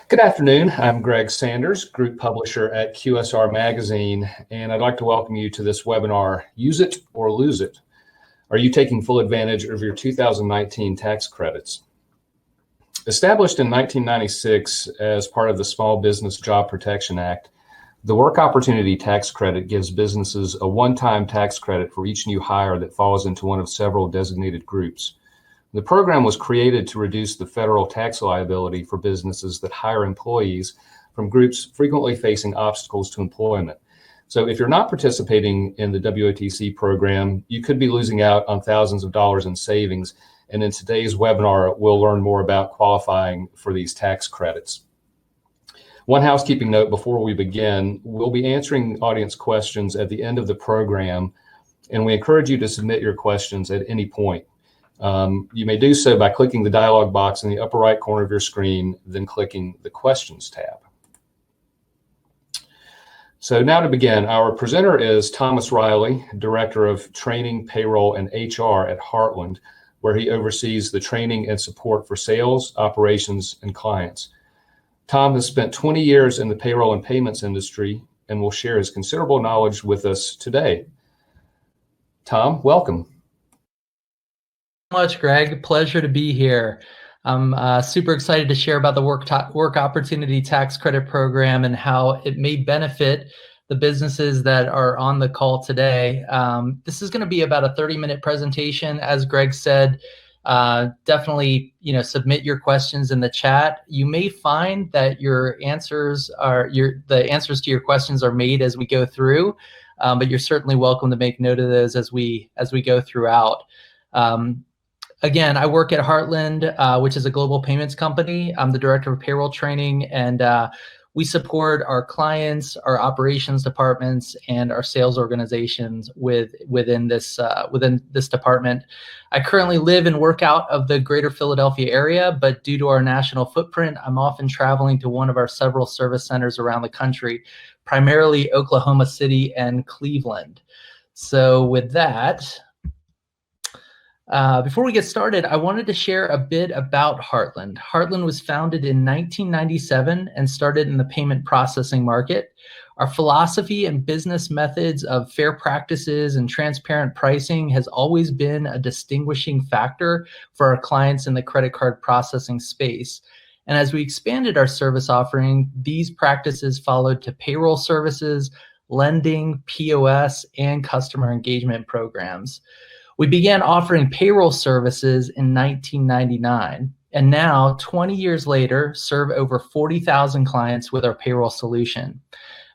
Good afternoon. I'm Greg Sanders, Group Publisher at QSR Magazine, and I'd like to welcome you to this webinar, Use It or Lose It. Are you taking full advantage of your 2019 tax credits? Established in 1996 as part of the Small Business Job Protection Act, the Work Opportunity Tax Credit gives businesses a one-time tax credit for each new hire that falls into one of several designated groups. The program was created to reduce the federal tax liability for businesses that hire employees from groups frequently facing obstacles to employment. So if you're not participating in the WOTC program, you could be losing out on thousands of dollars in savings. And in today's webinar, we'll learn more about qualifying for these tax credits. One housekeeping note before we begin, we'll be answering audience questions at the end of the program, and we encourage you to submit your questions at any point. You may do so by clicking the dialog box in the upper right corner of your screen, then clicking the Questions tab. So now to begin, our presenter is Thomas Riley, Director of Training, Payroll, and HR at Heartland, where he oversees the training and support for sales, operations, and clients. Tom has spent 20 years in the payroll and payments industry and will share his considerable knowledge with us today. Tom, welcome. Much, Greg. Pleasure to be here. I'm super excited to share about the Work Opportunity Tax Credit Program and how it may benefit the businesses that are on the call today. This is going to be about a 30-minute presentation. As Greg said, definitely submit your questions in the chat. You may find that the answers to your questions are made as we go through, but you're certainly welcome to make note of those as we go throughout. Again, I work at Heartland, which is a global payments company. I'm the Director of Payroll Training, and we support our clients, our operations departments, and our sales organizations within this department. I currently live and work out of the greater Philadelphia area, but due to our national footprint, I'm often traveling to one of our several service centers around the country, primarily Oklahoma City and Cleveland. So with that, before we get started, I wanted to share a bit about Heartland. Heartland was founded in 1997 and started in the payment processing market. Our philosophy and business methods of fair practices and transparent pricing has always been a distinguishing factor for our clients in the credit card processing space. And as we expanded our service offering, these practices followed to payroll services, lending, POS, and customer engagement programs. We began offering payroll services in 1999, and now, 20 years later, serve over 40,000 clients with our payroll solution.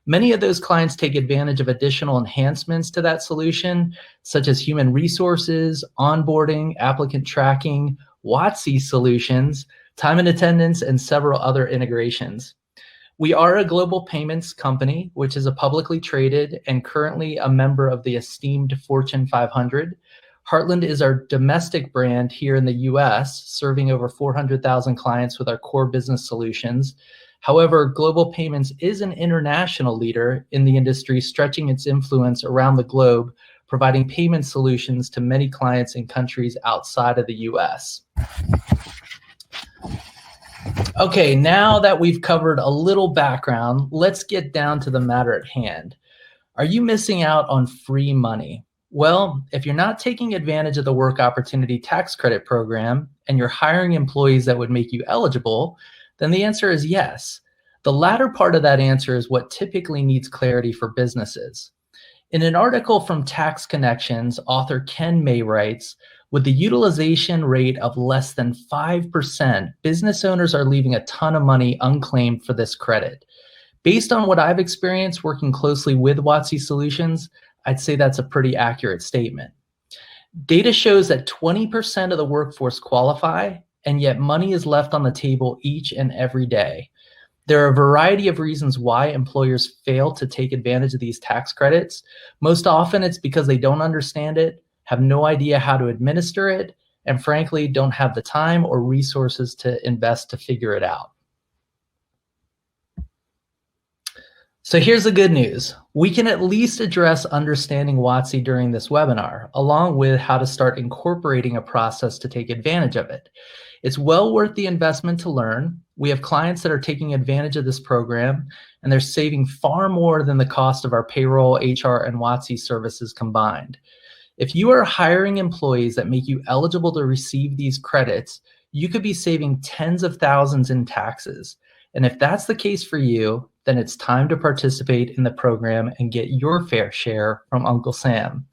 Many of those clients take advantage of additional enhancements to that solution, such as human resources, onboarding, applicant tracking, WOTC solutions, time and attendance, and several other integrations. We are a global payments company, which is a publicly traded and currently a member of the esteemed Fortune 500. Heartland is our domestic brand here in the US, serving over 400,000 clients with our core business solutions. However, Global Payments is an international leader in the industry, stretching its influence around the globe, providing payment solutions to many clients in countries outside of the US. Okay, now that we've covered a little background, let's get down to the matter at hand. Are you missing out on free money? Well, if you're not taking advantage of the Work Opportunity Tax Credit Program and you're hiring employees that would make you eligible, then the answer is yes. The latter part of that answer is what typically needs clarity for businesses. In an article from Tax Connections, author Ken May writes, with the utilization rate of less than 5%, business owners are leaving a ton of money unclaimed for this credit. Based on what I've experienced working closely with WOTC Solutions, I'd say that's a pretty accurate statement. Data shows that 20% of the workforce qualify, and yet money is left on the table each and every day. There are a variety of reasons why employers fail to take advantage of these tax credits. Most often it's because they don't understand it, have no idea how to administer it, and frankly, don't have the time or resources to invest to figure it out. So here's the good news. We can at least address understanding WOTC during this webinar, along with how to start incorporating a process to take advantage of it. It's well worth the investment to learn. We have clients that are taking advantage of this program, and they're saving far more than the cost of our payroll, HR, and WOTC services combined. If you are hiring employees that make you eligible to receive these credits, you could be saving tens of thousands in taxes. And if that's the case for you, then it's time to participate in the program and get your fair share from Uncle Sam.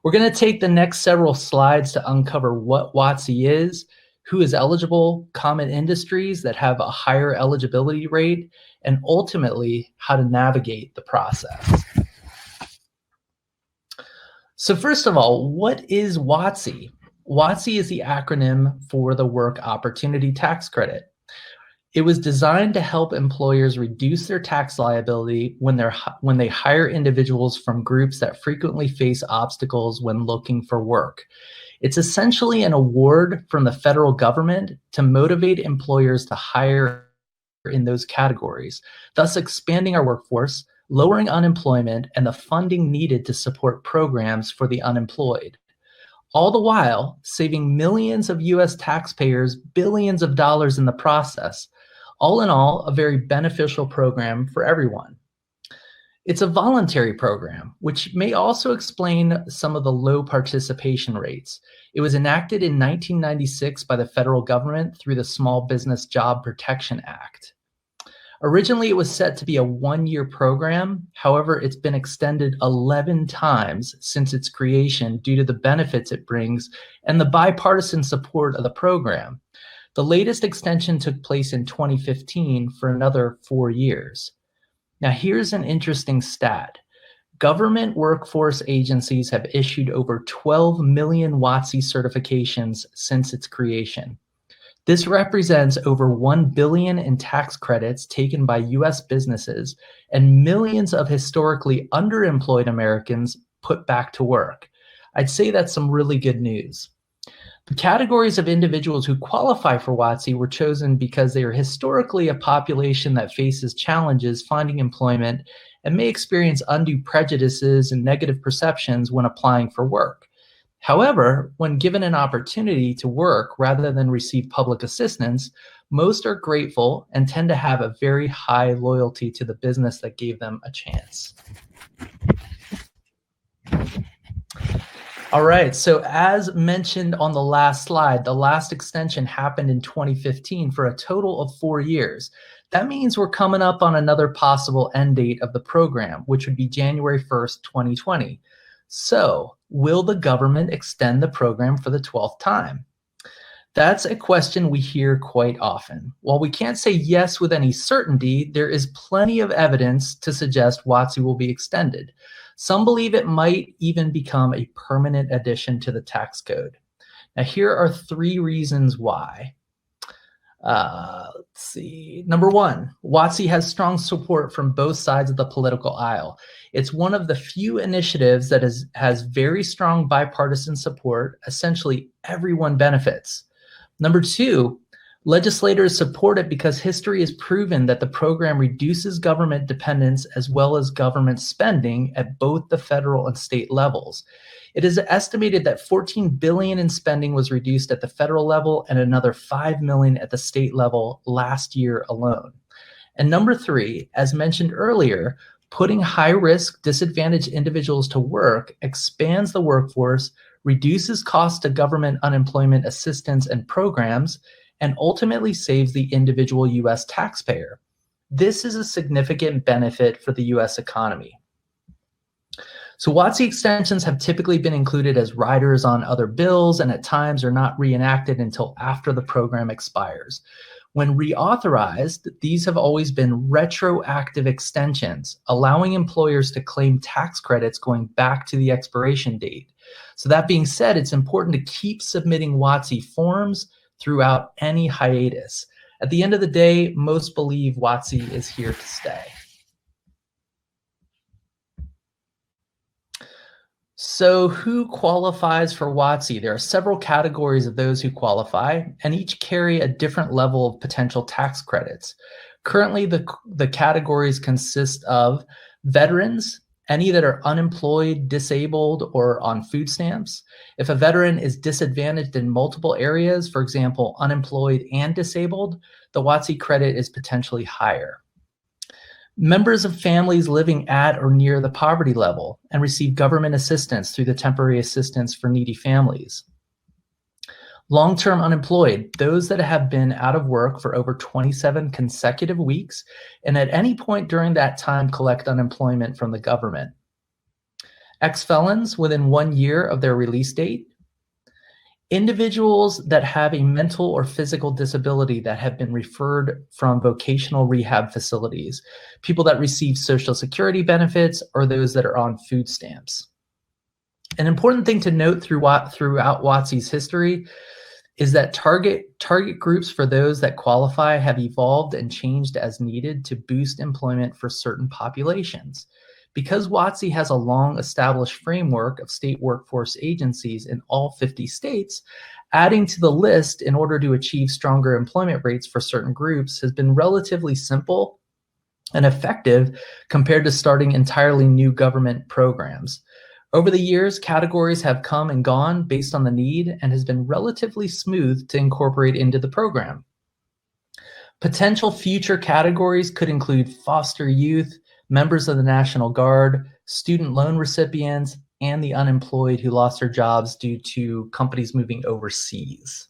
We're going to take the next several slides to uncover what WOTC is, who is eligible, common industries that have a higher eligibility rate, and ultimately how to navigate the process. So first of all, what is WOTC? WOTC is the acronym for the Work Opportunity Tax Credit. It was designed to help employers reduce their tax liability when they hire individuals from groups that frequently face obstacles when looking for work. It's essentially an award from the federal government to motivate employers to hire in those categories, thus expanding our workforce, lowering unemployment, and the funding needed to support programs for the unemployed. All the while, saving millions of US taxpayers billions of dollars in the process. All in all, a very beneficial program for everyone. It's a voluntary program, which may also explain some of the low participation rates. It was enacted in 1996 by the federal government through the Small Business Job Protection Act. Originally, it was set to be a one-year program. However, it's been extended 11 times since its creation due to the benefits it brings and the bipartisan support of the program. The latest extension took place in 2015 for another 4 years. Now, here's an interesting stat. Government workforce agencies have issued over 12 million WOTC certifications since its creation. This represents over $1 billion in tax credits taken by US businesses and millions of historically underemployed Americans put back to work. I'd say that's some really good news. The categories of individuals who qualify for WOTC were chosen because they are historically a population that faces challenges finding employment and may experience undue prejudices and negative perceptions when applying for work. However, when given an opportunity to work rather than receive public assistance, most are grateful and tend to have a very high loyalty to the business that gave them a chance. All right, so as mentioned on the last slide, the last extension happened in 2015 for a total of 4 years. That means we're coming up on another possible end date of the program, which would be January 1st, 2020. So, will the government extend the program for the 12th time? That's a question we hear quite often. While we can't say yes with any certainty, there is plenty of evidence to suggest WOTC will be extended. Some believe it might even become a permanent addition to the tax code. Now, here are 3 reasons why. Let's see. Number 1, WOTC has strong support from both sides of the political aisle. It's one of the few initiatives that has very strong bipartisan support. Essentially, everyone benefits. Number 2, legislators support it because history has proven that the program reduces government dependence as well as government spending at both the federal and state levels. It is estimated that $14 billion in spending was reduced at the federal level and another $5 million at the state level last year alone. And number 3, as mentioned earlier, putting high-risk, disadvantaged individuals to work expands the workforce, reduces costs to government unemployment assistance and programs, and ultimately saves the individual U.S. taxpayer. This is a significant benefit for the U.S. economy. So WOTC extensions have typically been included as riders on other bills and at times are not reenacted until after the program expires. When reauthorized, these have always been retroactive extensions, allowing employers to claim tax credits going back to the expiration date. So that being said, it's important to keep submitting WOTC forms throughout any hiatus. At the end of the day, most believe WOTC is here to stay. So who qualifies for WOTC? There are several categories of those who qualify, and each carry a different level of potential tax credits. Currently, the categories consist of veterans, any that are unemployed, disabled, or on food stamps. If a veteran is disadvantaged in multiple areas, for example, unemployed and disabled, the WOTC credit is potentially higher. Members of families living at or near the poverty level and receive government assistance through the Temporary Assistance for Needy Families. Long-term unemployed, those that have been out of work for over 27 consecutive weeks and at any point during that time collect unemployment from the government. Ex-felons within 1 year of their release date. Individuals that have a mental or physical disability that have been referred from vocational rehab facilities, people that receive Social Security benefits, or those that are on food stamps. An important thing to note throughout WOTC's history is that target groups for those that qualify have evolved and changed as needed to boost employment for certain populations. Because WOTC has a long established framework of state workforce agencies in all 50 states, adding to the list in order to achieve stronger employment rates for certain groups has been relatively simple and effective compared to starting entirely new government programs. Over the years, categories have come and gone based on the need and has been relatively smooth to incorporate into the program. Potential future categories could include foster youth, members of the National Guard, student loan recipients, and the unemployed who lost their jobs due to companies moving overseas.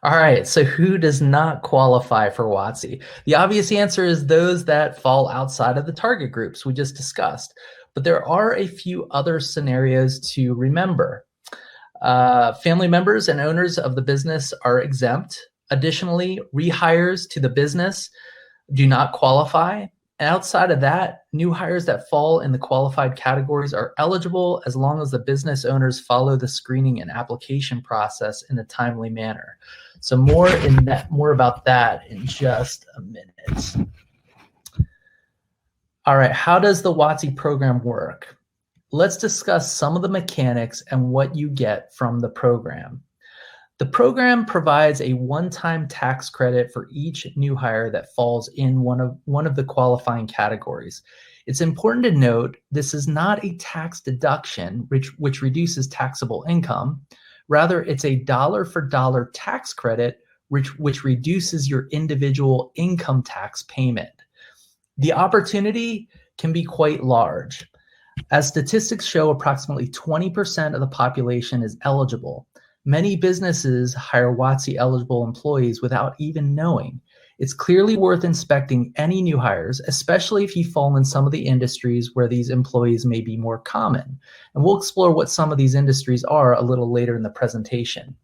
All right, so who does not qualify for WOTC? The obvious answer is those that fall outside of the target groups we just discussed, but there are a few other scenarios to remember. Family members and owners of the business are exempt. Additionally, rehires to the business do not qualify. And outside of that, new hires that fall in the qualified categories are eligible as long as the business owners follow the screening and application process in a timely manner. So more about that in just a minute. All right, how does the WOTC program work? Let's discuss some of the mechanics and what you get from the program. The program provides a one-time tax credit for each new hire that falls in one of the qualifying categories. It's important to note this is not a tax deduction, which reduces taxable income. Rather, it's a dollar-for-dollar tax credit, which reduces your individual income tax payment. The opportunity can be quite large. As statistics show, approximately 20% of the population is eligible. Many businesses hire WOTC-eligible employees without even knowing. It's clearly worth inspecting any new hires, especially if you fall in some of the industries where these employees may be more common. And we'll explore what some of these industries are a little later in the presentation.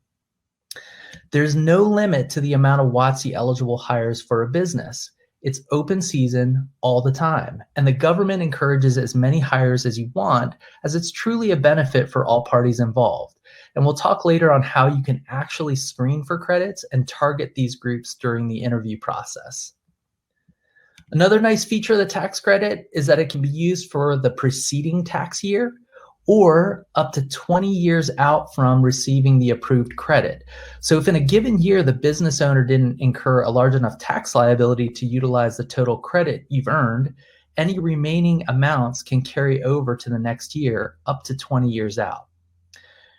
There's no limit to the amount of WOTC-eligible hires for a business. It's open season all the time, and the government encourages as many hires as you want, as it's truly a benefit for all parties involved. And we'll talk later on how you can actually screen for credits and target these groups during the interview process. Another nice feature of the tax credit is that it can be used for the preceding tax year or up to 20 years out from receiving the approved credit. So if in a given year the business owner didn't incur a large enough tax liability to utilize the total credit you've earned, any remaining amounts can carry over to the next year up to 20 years out.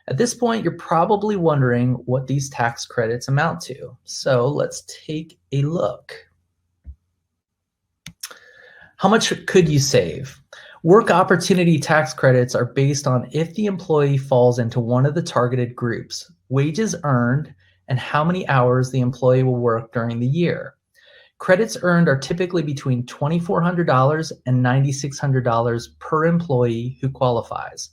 At this point, you're probably wondering what these tax credits amount to. So let's take a look. How much could you save? Work opportunity tax credits are based on if the employee falls into one of the targeted groups, wages earned, and how many hours the employee will work during the year. Credits earned are typically between $2,400 and $9,600 per employee who qualifies.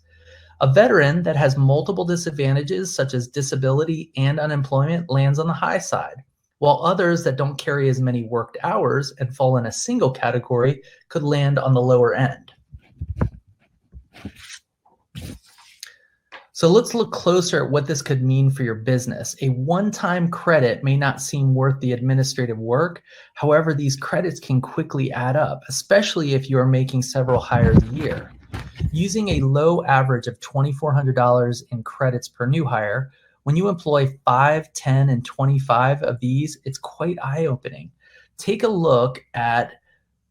A veteran that has multiple disadvantages, such as disability and unemployment, lands on the high side, while others that don't carry as many worked hours and fall in a single category could land on the lower end. So let's look closer at what this could mean for your business. A one-time credit may not seem worth the administrative work. However, these credits can quickly add up, especially if you are making several hires a year. Using a low average of $2,400 in credits per new hire, when you employ 5, 10, and 25 of these, it's quite eye-opening. Take a look at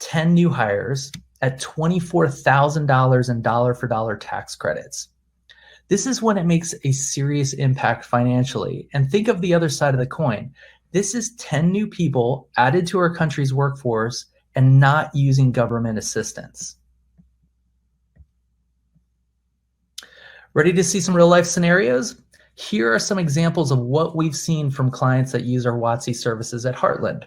10 new hires at $24,000 in dollar-for-dollar tax credits. This is when it makes a serious impact financially. And think of the other side of the coin. This is 10 new people added to our country's workforce and not using government assistance. Ready to see some real life scenarios? Here are some examples of what we've seen from clients that use our WOTC services at Heartland.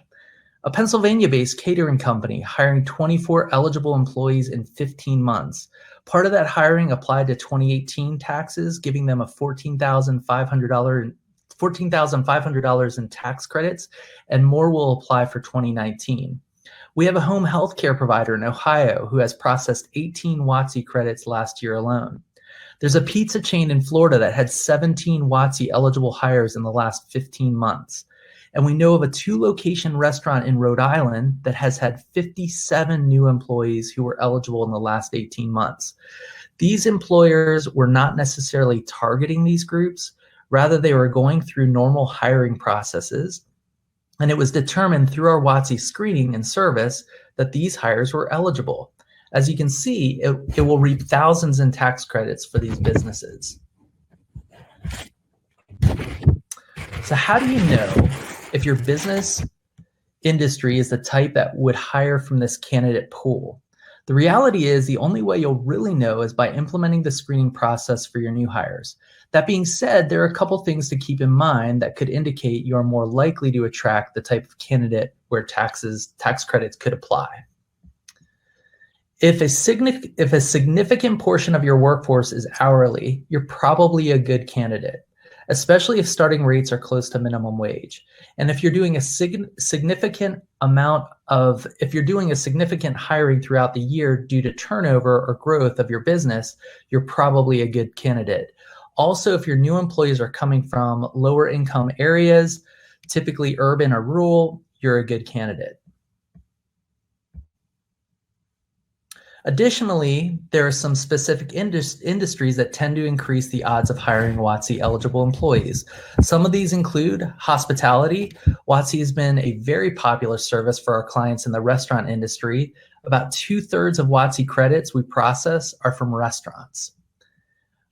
A Pennsylvania-based catering company hiring 24 eligible employees in 15 months. Part of that hiring applied to 2018 taxes, giving them a $14,500 in tax credits, and more will apply for 2019. We have a home health care provider in Ohio who has processed 18 WOTC credits last year alone. There's a pizza chain in Florida that had 17 WOTC eligible hires in the last 15 months. And we know of a 2-location restaurant in Rhode Island that has had 57 new employees who were eligible in the last 18 months. These employers were not necessarily targeting these groups. Rather, they were going through normal hiring processes. And it was determined through our WOTC screening and service that these hires were eligible. As you can see, it will reap thousands in tax credits for these businesses. So how do you know if your business industry is the type that would hire from this candidate pool? The reality is the only way you'll really know is by implementing the screening process for your new hires. That being said, there are a couple things to keep in mind that could indicate you're more likely to attract the type of candidate where tax credits could apply. If a significant portion of your workforce is hourly, you're probably a good candidate, especially if starting rates are close to minimum wage. And if you're doing a significant hiring throughout the year due to turnover or growth of your business, you're probably a good candidate. Also, if your new employees are coming from lower income areas, typically urban or rural, you're a good candidate. Additionally, there are some specific industries that tend to increase the odds of hiring WOTC eligible employees. Some of these include hospitality. WOTC has been a very popular service for our clients in the restaurant industry. About 2/3 of WOTC credits we process are from restaurants.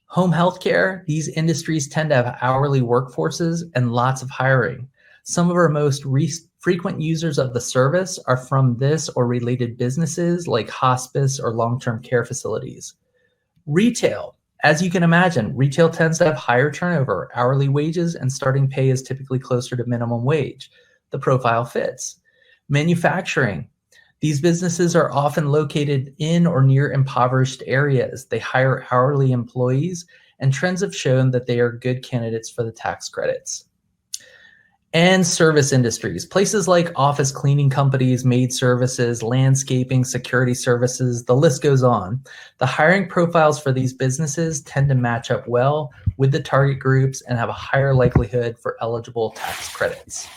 Home healthcare, these industries tend to have hourly workforces and lots of hiring. Some of our most frequent users of the service are from this or related businesses like hospice or long-term care facilities. Retail, as you can imagine, retail tends to have higher turnover, hourly wages, and starting pay is typically closer to minimum wage. The profile fits. Manufacturing, these businesses are often located in or near impoverished areas. They hire hourly employees, and trends have shown that they are good candidates for the tax credits. And service industries, places like office cleaning companies, maid services, landscaping, security services, the list goes on. The hiring profiles for these businesses tend to match up well with the target groups and have a higher likelihood for eligible tax credits.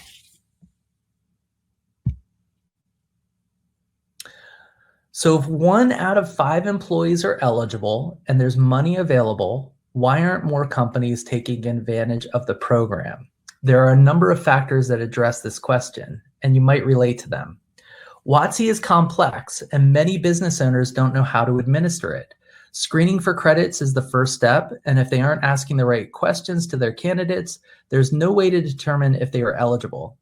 So if 1 out of 5 employees are eligible and there's money available, why aren't more companies taking advantage of the program? There are a number of factors that address this question, and you might relate to them. WOTC is complex, and many business owners don't know how to administer it. Screening for credits is the first step, and if they aren't asking the right questions to their candidates, there's no way to determine if they are eligible.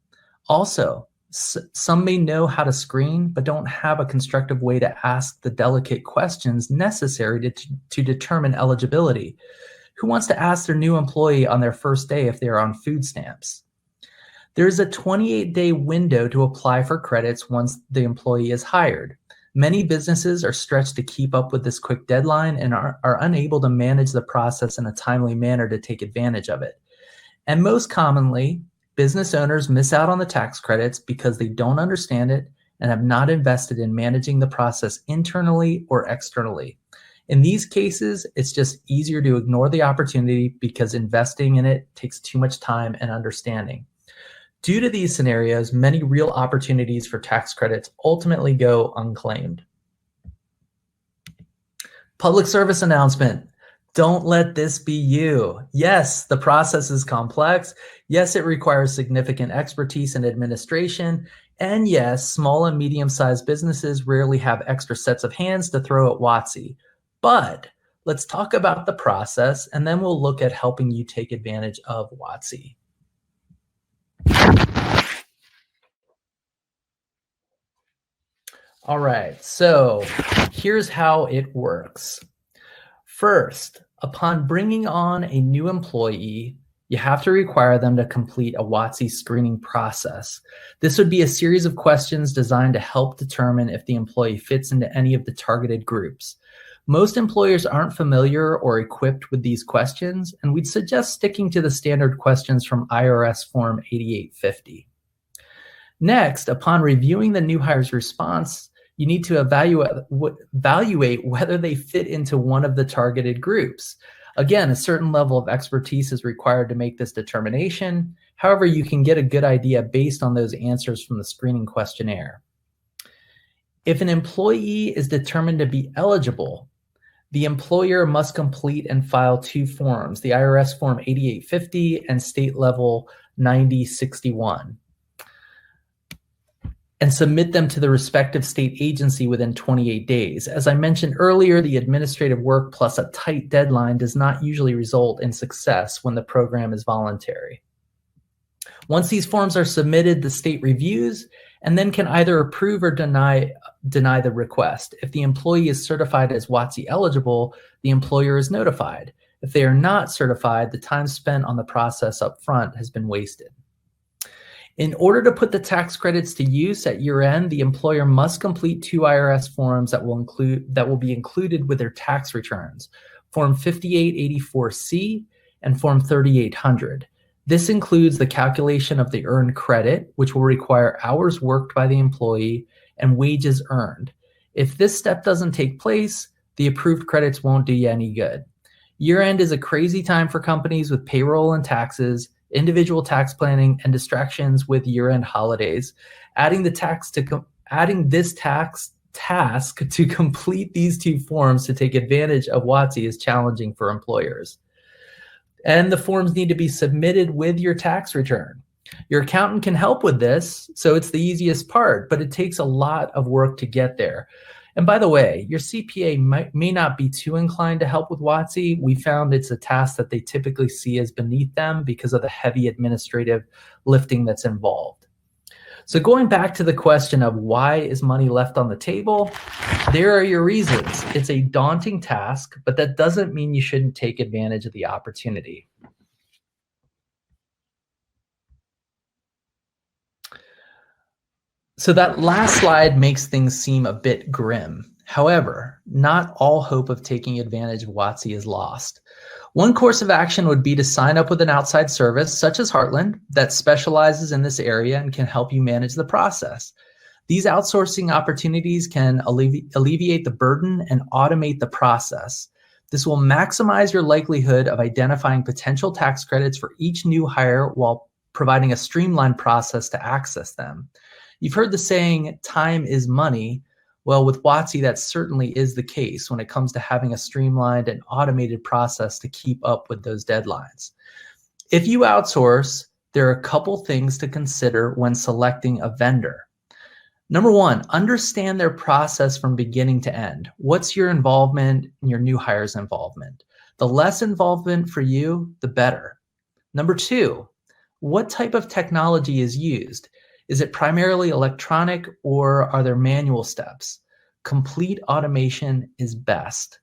Also, some may know how to screen, but don't have a constructive way to ask the delicate questions necessary to determine eligibility. Who wants to ask their new employee on their first day if they are on food stamps? There's a 28-day window to apply for credits once the employee is hired. Many businesses are stretched to keep up with this quick deadline and are unable to manage the process in a timely manner to take advantage of it. And most commonly, business owners miss out on the tax credits because they don't understand it and have not invested in managing the process internally or externally. In these cases, it's just easier to ignore the opportunity because investing in it takes too much time and understanding. Due to these scenarios, many real opportunities for tax credits ultimately go unclaimed. Public service announcement. Don't let this be you. Yes, the process is complex. Yes, it requires significant expertise and administration. And yes, small and medium-sized businesses rarely have extra sets of hands to throw at WOTC. But let's talk about the process, and then we'll look at helping you take advantage of WOTC. All right, so here's how it works. First, upon bringing on a new employee, you have to require them to complete a WOTC screening process. This would be a series of questions designed to help determine if the employee fits into any of the targeted groups. Most employers aren't familiar or equipped with these questions, and we'd suggest sticking to the standard questions from IRS Form 8850. Next, upon reviewing the new hire's response, you need to evaluate whether they fit into one of the targeted groups. Again, a certain level of expertise is required to make this determination. However, you can get a good idea based on those answers from the screening questionnaire. If an employee is determined to be eligible, the employer must complete and file two forms, the IRS Form 8850 and State Level 9061. And submit them to the respective state agency within 28 days. As I mentioned earlier, the administrative work plus a tight deadline does not usually result in success when the program is voluntary. Once these forms are submitted, the state reviews and then can either approve or deny the request. If the employee is certified as WOTC eligible, the employer is notified. If they are not certified, the time spent on the process up front has been wasted. In order to put the tax credits to use at year end, the employer must complete two IRS forms that will be included with their tax returns, Form 5884C and Form 3800. This includes the calculation of the earned credit, which will require hours worked by the employee and wages earned. If this step doesn't take place, the approved credits won't do you any good. Year end is a crazy time for companies with payroll and taxes, individual tax planning, and distractions with year-end holidays. Adding this task to complete these two forms to take advantage of WOTC is challenging for employers. And the forms need to be submitted with your tax return. Your accountant can help with this, so it's the easiest part, but it takes a lot of work to get there. And by the way, your CPA may not be too inclined to help with WOTC. We found it's a task that they typically see as beneath them because of the heavy administrative lifting that's involved. So going back to the question of why is money left on the table, there are your reasons. It's a daunting task, but that doesn't mean you shouldn't take advantage of the opportunity. So that last slide makes things seem a bit grim. However, not all hope of taking advantage of WOTC is lost. One course of action would be to sign up with an outside service, such as Heartland, that specializes in this area and can help you manage the process. These outsourcing opportunities can alleviate the burden and automate the process. This will maximize your likelihood of identifying potential tax credits for each new hire while providing a streamlined process to access them. You've heard the saying, time is money. Well, with WOTC, that certainly is the case when it comes to having a streamlined and automated process to keep up with those deadlines. If you outsource, there are a couple things to consider when selecting a vendor. Number one, understand their process from beginning to end. What's your involvement and your new hire's involvement? The less involvement for you, the better. Number two, what type of technology is used? Is it primarily electronic or are there manual steps? Complete automation is best.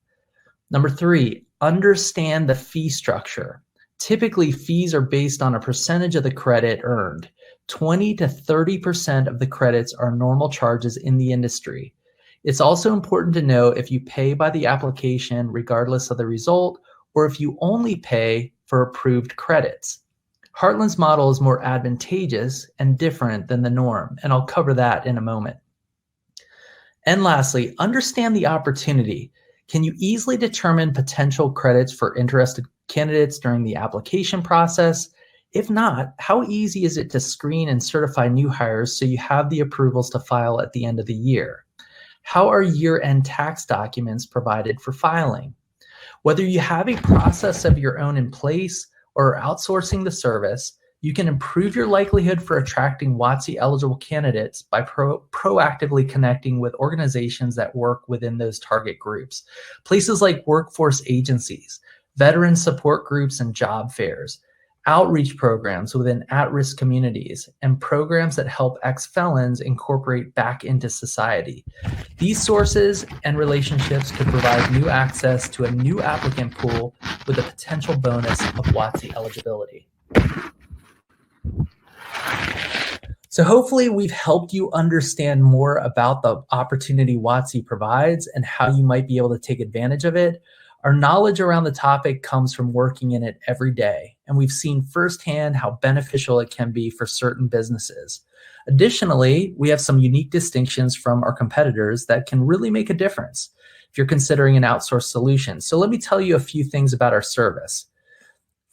Number three, understand the fee structure. Typically, fees are based on a percentage of the credit earned. 20 to 30% of the credits are normal charges in the industry. It's also important to know if you pay by the application regardless of the result, or if you only pay for approved credits. Heartland's model is more advantageous and different than the norm, and I'll cover that in a moment. And lastly, understand the opportunity. Can you easily determine potential credits for interested candidates during the application process? If not, how easy is it to screen and certify new hires so you have the approvals to file at the end of the year? How are year-end tax documents provided for filing? Whether you have a process of your own in place or are outsourcing the service, you can improve your likelihood for attracting WOTC eligible candidates by proactively connecting with organizations that work within those target groups. Places like workforce agencies, veteran support groups and job fairs, outreach programs within at-risk communities, and programs that help ex-felons incorporate back into society. These sources and relationships could provide new access to a new applicant pool with a potential bonus of WOTC eligibility. So hopefully we've helped you understand more about the opportunity WOTC provides and how you might be able to take advantage of it. Our knowledge around the topic comes from working in it every day, and we've seen firsthand how beneficial it can be for certain businesses. Additionally, we have some unique distinctions from our competitors that can really make a difference if you're considering an outsourced solution. So let me tell you a few things about our service.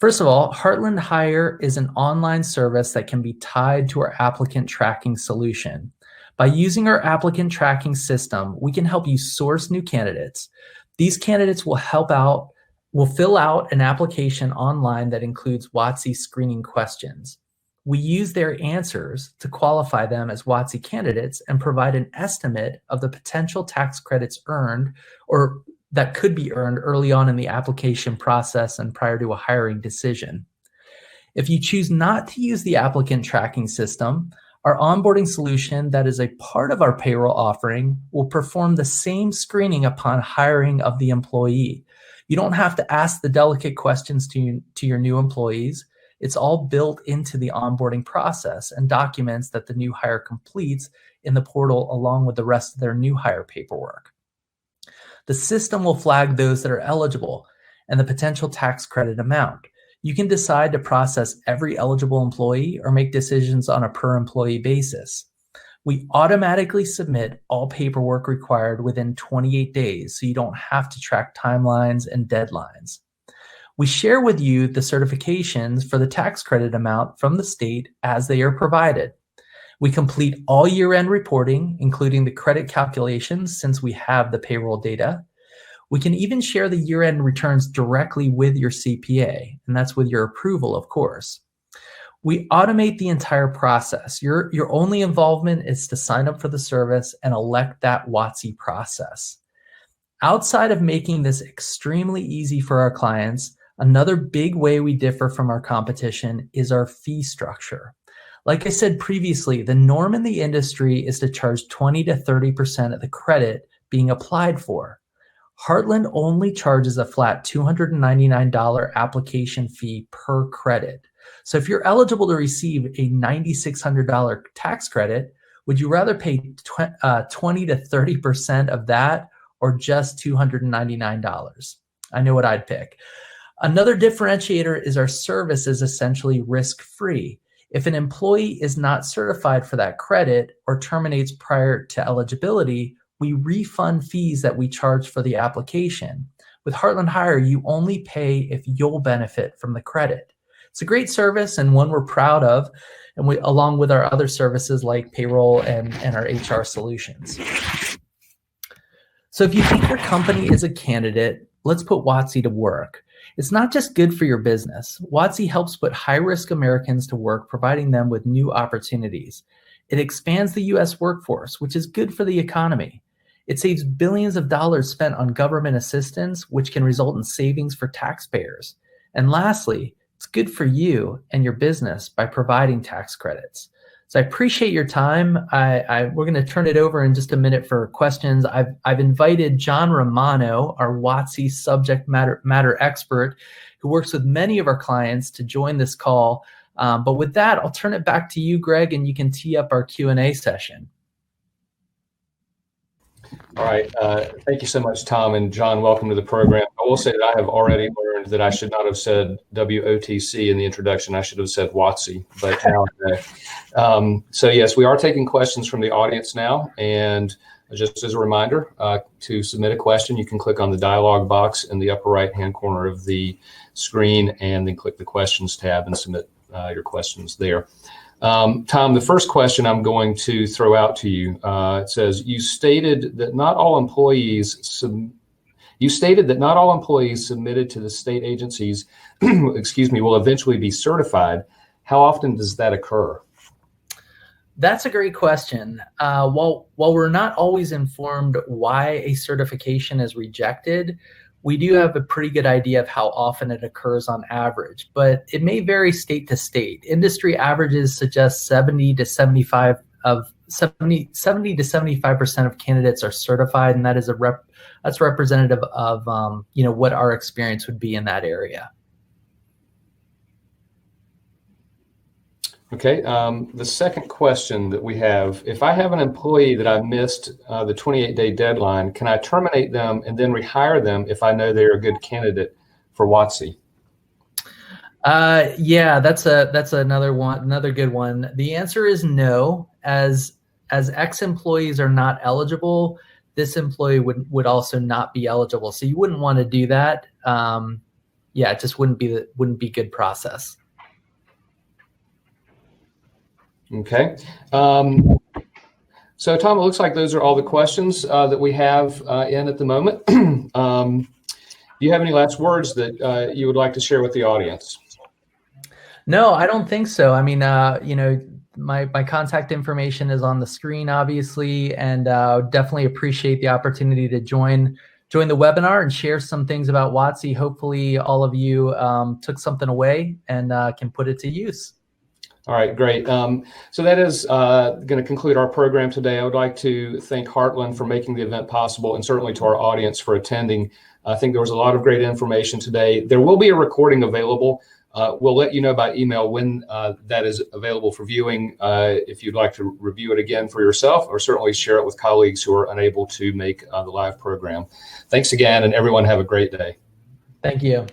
First of all, Heartland Hire is an online service that can be tied to our applicant tracking solution. By using our applicant tracking system, we can help you source new candidates. These candidates will fill out an application online that includes WOTC screening questions. We use their answers to qualify them as WOTC candidates and provide an estimate of the potential tax credits earned or that could be earned early on in the application process and prior to a hiring decision. If you choose not to use the applicant tracking system, our onboarding solution that is a part of our payroll offering will perform the same screening upon hiring of the employee. You don't have to ask the delicate questions to your new employees. It's all built into the onboarding process and documents that the new hire completes in the portal along with the rest of their new hire paperwork. The system will flag those that are eligible and the potential tax credit amount. You can decide to process every eligible employee or make decisions on a per employee basis. We automatically submit all paperwork required within 28 days, so you don't have to track timelines and deadlines. We share with you the certifications for the tax credit amount from the state as they are provided. We complete all year-end reporting, including the credit calculations, since we have the payroll data. We can even share the year-end returns directly with your CPA, and that's with your approval, of course. We automate the entire process. Your only involvement is to sign up for the service and elect that WOTC process. Outside of making this extremely easy for our clients, another big way we differ from our competition is our fee structure. Like I said previously, the norm in the industry is to charge 20 to 30% of the credit being applied for. Heartland only charges a flat $299 application fee per credit. So if you're eligible to receive a $9,600 tax credit, would you rather pay 20 to 30% of that or just $299? I know what I'd pick. Another differentiator is our service is essentially risk-free. If an employee is not certified for that credit or terminates prior to eligibility, we refund fees that we charge for the application. With Heartland Hire, you only pay if you'll benefit from the credit. It's a great service and one we're proud of, and we, along with our other services like payroll and our HR solutions. So if you think your company is a candidate, let's put WOTC to work. It's not just good for your business. WOTC helps put high-risk Americans to work, providing them with new opportunities. It expands the U.S. workforce, which is good for the economy. It saves billions of dollars spent on government assistance, which can result in savings for taxpayers. And lastly, it's good for you and your business by providing tax credits. So I appreciate your time. We're going to turn it over in just a minute for questions. I've invited John Romano, our WOTC subject matter expert, who works with many of our clients, to join this call. But with that, I'll turn it back to you, Greg, and you can tee up our Q&A session. All right. Thank you so much, Tom. And John, welcome to the program. I will say that I have already learned that I should not have said WOTC in the introduction. I should have said WOTC. But now, so yes, we are taking questions from the audience now. And just as a reminder, to submit a question, you can click on the dialog box in the upper right-hand corner of the screen and then click the questions tab and submit your questions there. Tom, the first question I'm going to throw out to you, it says, you stated that not all employees You stated that not all employees submitted to the state agencies, excuse me, will eventually be certified. How often does that occur? That's a great question. While we're not always informed why a certification is rejected, we do have a pretty good idea of how often it occurs on average, but it may vary state to state. Industry averages suggest 70 to 75% of candidates are certified, and that is that's representative of what our experience would be in that area. Okay, the second question that we have, if I have an employee that I missed the 28-day deadline, can I terminate them and then rehire them if I know they're a good candidate for WOTC? Yeah, that's another good one. The answer is no. As ex-employees are not eligible, this employee would also not be eligible. So you wouldn't want to do that. Yeah, it just wouldn't be good process. Okay. So Tom, it looks like those are all the questions that we have in at the moment. Do you have any last words that you would like to share with the audience? No, I don't think so. I mean, my contact information is on the screen, obviously, and definitely appreciate the opportunity to join the webinar and share some things about WOTC. Hopefully all of you took something away and can put it to use. All right, great. So that is going to conclude our program today. I would like to thank Heartland for making the event possible, and certainly to our audience for attending. I think there was a lot of great information today. There will be a recording available. We'll let you know by email when that is available for viewing, if you'd like to review it again for yourself, or certainly share it with colleagues who are unable to make the live program. Thanks again, and everyone have a great day. Thank you.